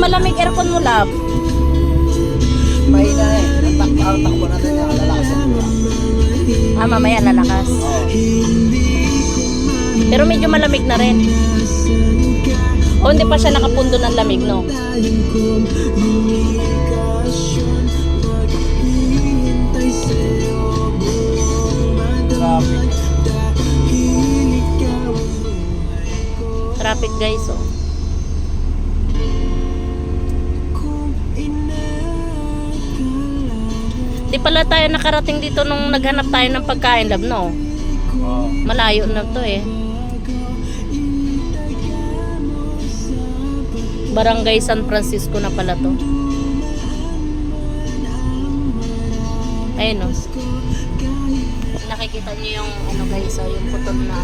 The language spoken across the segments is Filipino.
malamig aircon mo, love. Mahina eh. Ang takbo natin yung lalakasin mo. Mamaya lalakas. Pero medyo malamig na rin. O hindi pa siya nakapundo ng lamig, no? Traffic. Traffic guys, oh. Di pala tayo nakarating dito nung naghanap tayo ng pagkain, love, no? Oo. Malayo na to eh. Barangay San Francisco na pala to. Ayun, oh. Nakikita niyo yung ano guys, oh, yung putol na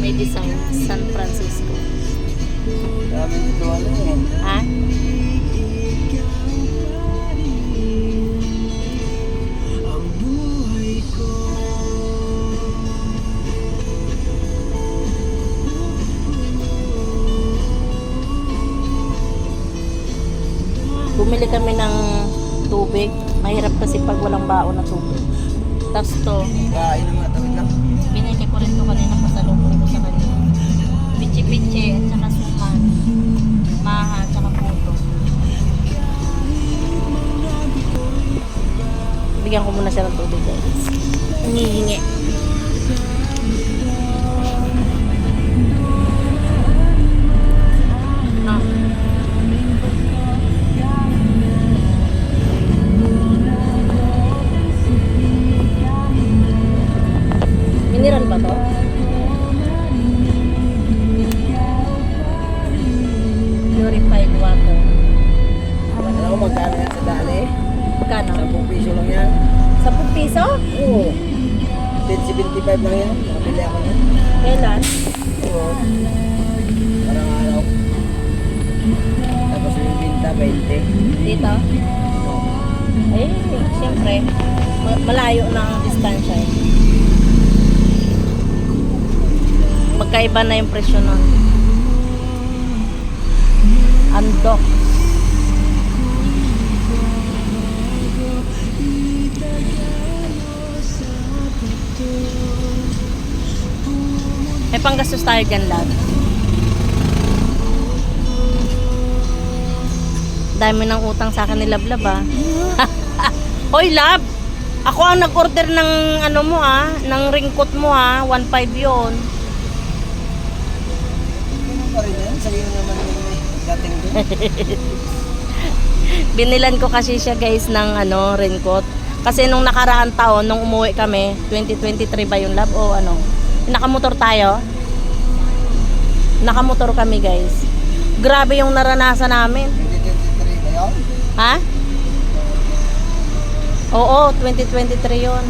may design, San Francisco. Dami dito ano eh. Ha? Bumili kami ng tubig. Mahirap kasi pag walang baon na tubig. Tapos to, Kain naman talaga. binili ko rin to kanina, pasalubong ko sa kanila. Pichi-pichi at saka suman. Maha at saka puto. Bigyan ko muna siya ng tubig guys. Nangihingi. Ah. Mineral ba to? Purified water. Alam mo magkano yan sa daan eh? Magkano? 10 piso lang yan. 10 piso? Oo. 10.75 lang yan. Nakabili ako yan. Kailan? Oo. Parang araw. Tapos yung binta 20. Dito? Eh, siyempre, malayo na ang distansya eh. Magkaiba na yung presyo nun. Andok. May panggastos tayo dyan lahat. Dami ng utang sa akin ni Lablab ah. Hoy Lab! Ako ang nag-order ng ano mo ah, ng ringkot mo ah, 1.5 yun. Ano pa rin yan? Sa'yo naman yung dating doon. Binilan ko kasi siya guys ng ano, ringkot. Kasi nung nakaraan taon, nung umuwi kami, 2023 ba yung Lab o ano? Nakamotor tayo. Nakamotor kami guys. Grabe yung naranasan namin. 2023 ba yun? Ha? Oo, 2023 yun.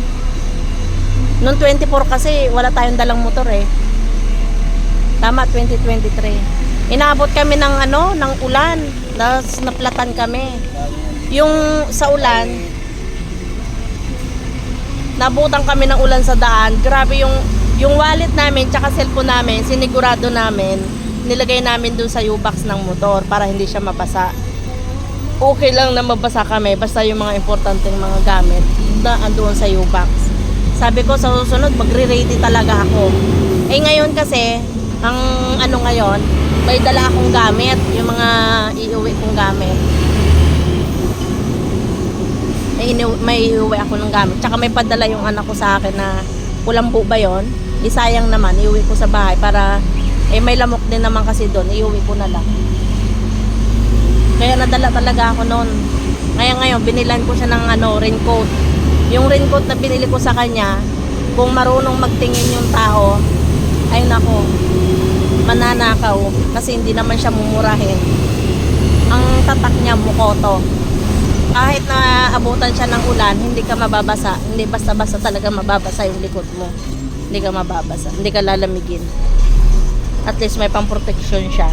Noong 24 kasi wala tayong dalang motor eh. Tama, 2023. Inaabot kami ng ano, ng ulan. Tapos naplatan kami. Yung sa ulan, nabutan kami ng ulan sa daan. Grabe yung wallet namin tsaka cellphone namin, sinigurado namin, nilagay namin dun sa U-box ng motor para hindi siya mabasa. Okay lang na mabasa kami basta yung mga importanteng mga gamit na andoon sa U-box. Sabi ko sa susunod magre-ready talaga ako. Eh ngayon kasi ang ano ngayon, may dala akong gamit, yung mga iuwi kong gamit. May iuwi ako ng gamit. Tsaka may padala yung anak ko sa akin na kulambo ba yun? Isayang naman, iuwi ko sa bahay para may lamok din naman kasi doon, iuwi ko na lang. Kaya nadala talaga ako noon. Ngayon, binilan ko siya ng ano, raincoat. Yung raincoat na binili ko sa kanya, kung marunong magtingin yung tao, ay nako, mananakaw. Kasi hindi naman siya mumurahin. Ang tatak niya, Mukoto. Kahit na abutan siya ng ulan, hindi ka mababasa. Hindi basta-basta talaga mababasa yung likod mo. Hindi ka mababasa. Hindi ka lalamigin. At least may pang-protection siya.